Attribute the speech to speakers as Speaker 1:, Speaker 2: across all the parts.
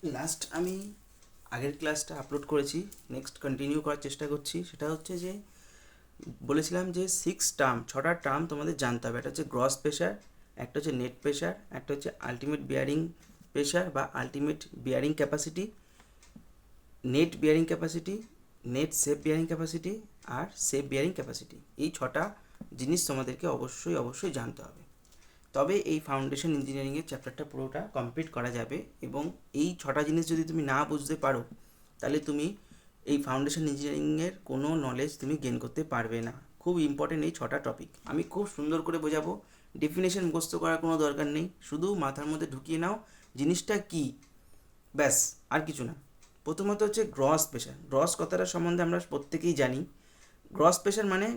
Speaker 1: Last আমি আগের ক্লাসটা আপলোড করেছি, নেক্সট কন্টিনিউ করার চেষ্টা করছি। সেটা হচ্ছে যে বলেছিলাম যে 6টা টার্ম তোমাদের জানতে হবে। একটা হচ্ছে গ্রস প্রেশার, একটা হচ্ছে নেট প্রেশার, একটা হচ্ছে আলটিমেট বিয়ারিং প্রেশার বা ultimate bearing capacity, net bearing capacity, net safe bearing capacity আর সেফ বিয়ারিং ক্যাপাসিটি। এই 6টা জিনিস তোমাদেরকে অবশ্যই জানতে হবে, তবে এই ফাউন্ডেশন ইঞ্জিনিয়ারিংয়ের চ্যাপ্টারটা পুরোটা কমপ্লিট করা যাবে। এবং এই 6টা জিনিস যদি তুমি না বুঝতে পারো, তাহলে তুমি এই ফাউন্ডেশন ইঞ্জিনিয়ারিংয়ের কোনো নলেজ তুমি গেন করতে পারবে না। খুব ইম্পর্টেন্ট এই 6টা টপিক, আমি খুব সুন্দর করে বোঝাবো। ডেফিনেশন মুখস্থ করার কোনো দরকার নেই, শুধু মাথার মধ্যে ঢুকিয়ে নাও জিনিসটা কি, ব্যাস, আর কিছু না। প্রথমত হচ্ছে গ্রস প্রেশার। গ্রস কথাটা সম্বন্ধে আমরা প্রত্যেকেই জানি। গ্রস প্রেশার মানে,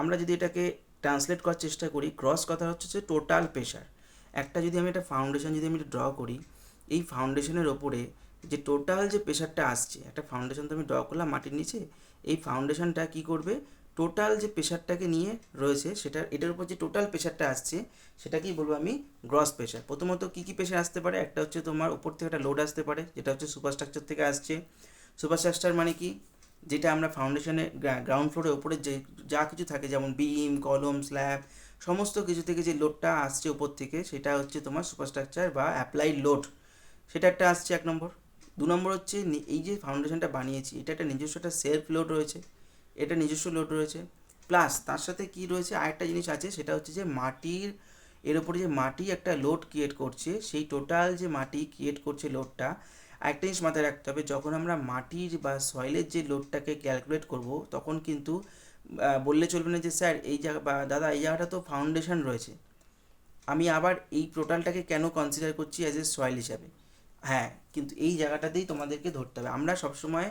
Speaker 1: আমরা যদি এটাকে ট্রান্সলেট করার চেষ্টা করি, গ্রস কথা হচ্ছে যে টোটাল প্রেশার। একটা যদি আমি একটা ফাউন্ডেশন যদি আমি ড্র করি, এই ফাউন্ডেশনের ওপরে যে টোটাল যে প্রেশারটা আসছে, একটা ফাউন্ডেশন তো আমি ড্র করলাম মাটির নিচে, এই ফাউন্ডেশনটা কি করবে, টোটাল যে প্রেশারটাকে নিয়ে রয়েছে সেটা, এটার উপর যে টোটাল প্রেশারটা আসছে সেটাকেই বলবো আমি গ্রস প্রেশার। প্রথমত কী কী প্রেশার আসতে পারে, একটা হচ্ছে তোমার উপর থেকে একটা লোড আসতে পারে, যেটা হচ্ছে সুপারস্ট্রাকচার থেকে আসছে। সুপারস্ট্রাকচার মানে কি, যেটা আমরা ফাউন্ডেশনে গ্রাউন্ড ফ্লোরের ওপরে যে যা কিছু থাকে, যেমন বিম, কলম, স্ল্যাব, সমস্ত কিছু থেকে যে লোডটা আসছে উপর থেকে, সেটা হচ্ছে তোমার সুপারস্ট্রাকচার বা অ্যাপ্লাইড লোড, সেটা একটা আসছে 1 নম্বর। 2 নম্বর হচ্ছে এই যে ফাউন্ডেশনটা বানিয়েছি, এটা একটা নিজস্ব একটা সেলফ লোড রয়েছে, এটা নিজস্ব লোড রয়েছে। প্লাস তার সাথে কি রয়েছে, আরেকটা জিনিস আছে, সেটা হচ্ছে যে মাটির, এর উপরে যে মাটি একটা লোড ক্রিয়েট করছে, সেই টোটাল যে মাটি ক্রিয়েট করছে লোডটা। আরেকটা জিনিস মাথায় রাখতে হবে, যখন আমরা মাটির বা সয়েলের যে লোডটাকে ক্যালকুলেট করব, তখন কিন্তু বললে চলবে না যে স্যার এই জায়গা বা দাদা এই জায়গাটা তো ফাউন্ডেশন রয়েছে, আমি আবার এই টোটালটাকে কেন কনসিডার করছি অ্যাজ এ সয়েল হিসাবে। হ্যাঁ, কিন্তু এই জায়গাটাতেই তোমাদেরকে ধরতে হবে। আমরা সবসময়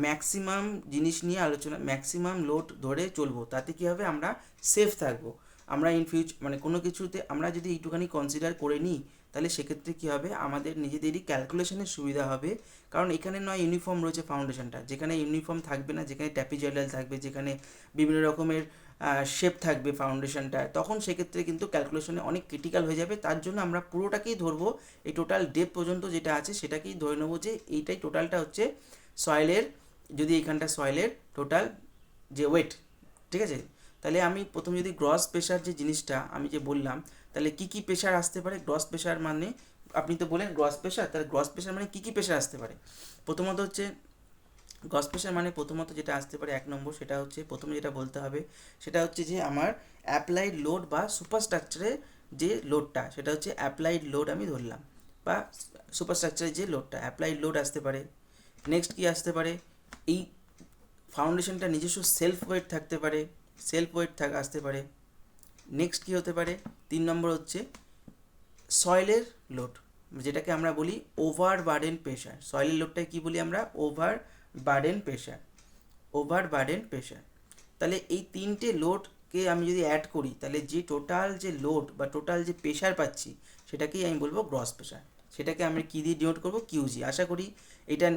Speaker 1: ম্যাক্সিমাম জিনিস নিয়ে আলোচনা, ম্যাক্সিমাম লোড ধরে চলবো, তাতে কী হবে, আমরা সেফ থাকবো। আমরা ইন ফিউচার মানে কোনো কিছুতে আমরা যদি এইটুখানি কনসিডার করে নিই, তাহলে সেক্ষেত্রে কী হবে, আমাদের নিজেদেরই ক্যালকুলেশনের সুবিধা হবে। কারণ এখানে নয় ইউনিফর্ম রয়েছে ফাউন্ডেশনটা, যেখানে ইউনিফর্ম থাকবে না, যেখানে ট্যাপিজয়েডাল থাকবে, যেখানে বিভিন্ন রকমের শেপ থাকবে ফাউন্ডেশনটা, তখন সেক্ষেত্রে কিন্তু ক্যালকুলেশনে অনেক ক্রিটিক্যাল হয়ে যাবে। তার জন্য আমরা পুরোটাকেই ধরবো, এই টোটাল ডেপ পর্যন্ত যেটা আছে সেটাকেই ধরে নেবো যে এইটাই টোটালটা হচ্ছে সয়েলের, যদি এইখানটা সয়েলের টোটাল যে ওয়েট, ঠিক আছে। তাহলে আমি প্রথম যদি গ্রস প্রেশার যে জিনিসটা আমি যে বললাম, তাহলে কি কি প্রেশার আসতে পারে। গ্রস প্রেশার মানে, আপনি তো বলেন গ্রস প্রেশার, তাহলে গ্রস প্রেশার মানে কী কী প্রেশার আসতে পারে। প্রথমত হচ্ছে গ্রস প্রেশার মানে, প্রথমত যেটা আসতে পারে 1 নম্বর, সেটা হচ্ছে প্রথমে যেটা বলতে হবে, সেটা হচ্ছে যে আমার অ্যাপ্লাইড লোড বা সুপারস্ট্রাকচারের যে লোডটা, সেটা হচ্ছে অ্যাপ্লাইড লোড আমি ধরলাম, বা সুপারস্ট্রাকচারের যে লোডটা, অ্যাপ্লাইড লোড আসতে পারে। নেক্সট কি আসতে পারে, এই ফাউন্ডেশনটা নিজস্ব সেলফ ওয়েট থাকতে পারে, সেলফ ওয়েট আসতে পারে। নেক্সট কি হতে পারে, 3 নম্বর হচ্ছে সয়েলের লোড, যেটাকে আমরা বলি ওভার বার্ডেন প্রেশার। সয়েলের লোডটাকে কী বলি আমরা, over burden pressure, over burden pressure. তাহলে এই 3টে লোডকে আমি যদি অ্যাড করি, তাহলে যে টোটাল যে লোড বা টোটাল যে প্রেশার পাচ্ছি, সেটাকেই আমি বলবো গ্রস প্রেশার। সেটাকে আমি কী দিয়ে ডিনোট করবো, কিউজি। আশা করি এটা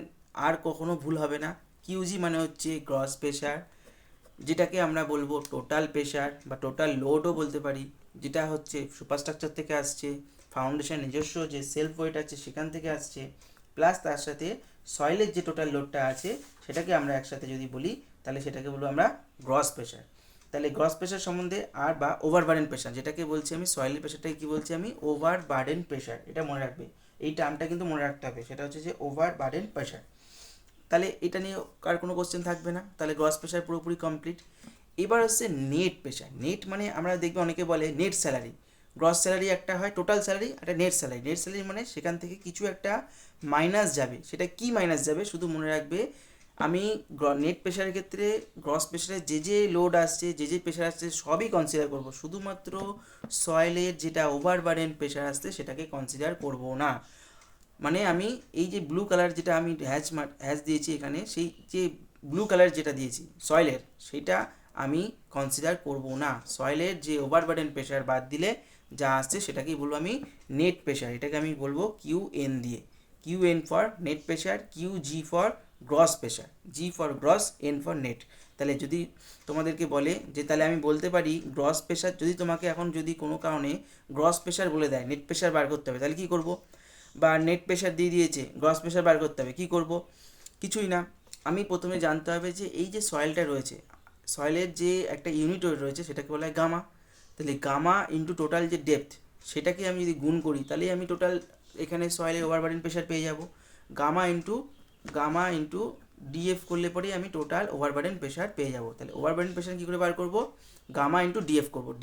Speaker 1: আর কখনো ভুল হবে না। কিউজি মানে হচ্ছে গ্রস প্রেশার, যেটাকে আমরা বলবো টোটাল প্রেশার বা টোটাল লোডও বলতে পারি, যেটা হচ্ছে সুপারস্ট্রাকচার থেকে আসছে, ফাউন্ডেশন নিজস্ব যে সেলফ ওয়েট আছে সেখান থেকে আসছে, প্লাস তার সাথে সয়েলের যে টোটাল লোডটা আছে সেটাকে আমরা একসাথে যদি বলি, তাহলে সেটাকে বলবো আমরা গ্রস প্রেশার। তাহলে গ্রস প্রেশার সম্বন্ধে, আর বা ওভার বার্ডেন প্রেশার যেটাকে বলছি আমি, সয়েলের প্রেশারটাকে কী বলছি আমি, ওভার বার্ডেন প্রেশার। এটা মনে রাখবে, এই টার্মটা কিন্তু মনে রাখতে হবে, সেটা হচ্ছে যে ওভার বার্ডেন প্রেশার। তাহলে এটা নিয়ে আর কোনো কোশ্চেন থাকবে না, তাহলে গ্রস প্রেশার পুরোপুরি কমপ্লিট। এবার হচ্ছে নেট প্রেশার। নেট মানে আমরা দেখবে অনেকে বলে নেট স্যালারি, গ্রস স্যালারি একটা হয়, টোটাল স্যালারি, একটা নেট স্যালারি। নেট স্যালারি মানে সেখান থেকে কিছু একটা মাইনাস যাবে, সেটা কি মাইনাস যাবে শুধু মনে রাখবে। আমি নেট প্রেশারের ক্ষেত্রে গ্রস প্রেশারে যে যে লোড আসছে, যে যে প্রেশার আসছে সবই কনসিডার করব, শুধুমাত্র সয়েলের যেটা ওভার বার্ডেন প্রেশার আসছে সেটাকে কনসিডার করব না। মানে আমি এই যে ব্লু কালার যেটা আমি হ্যাচ দিয়েছি এখানে, সেই যে ব্লু কালার যেটা দিয়েছি সয়েলের, সেটা আমি কনসিডার করব না। সয়েলের যে ওভারবার্ডেন প্রেশার বাদ দিলে যা আসছে সেটাকেই বলবো আমি নেট প্রেশার। এটাকে আমি বলবো কিউ এন দিয়ে, Q N for net pressure, Q G for gross pressure, G for gross, N for net. তাহলে যদি তোমাদেরকে বলে যে, তাহলে আমি বলতে পারি গ্রস প্রেশার, যদি তোমাকে এখন যদি কোনো কারণে গ্রস প্রেশার বলে দেয়, নেট প্রেশার বার করতে হবে, তাহলে কী করবো, বা নেট প্রেশার দিয়ে দিয়েছে, গ্রস প্রেশার বার করতে হবে, কী করব? কিছুই না, আমি প্রথমে জানতে হবে যে এই যে সয়েলটা রয়েছে, সয়েলের যে একটা ইউনিট রয়েছে সেটাকে বলা হয় গামা। তাহলে গামা ইন্টু টোটাল যে ডেপথ, সেটাকে আমি যদি গুণ করি তাহলেই আমি টোটাল এখানে সয়েলের ওভারবার্ডেন প্রেশার পেয়ে যাব। গামা ইন্টু ডিএফ করলে পরেই আমি টোটাল ওভারবার্ডেন প্রেশার পেয়ে যাব। তাহলে ওভারবার্ডেন প্রেশার কী করে বার করব? গামা ইন্টু ডিএফ করব।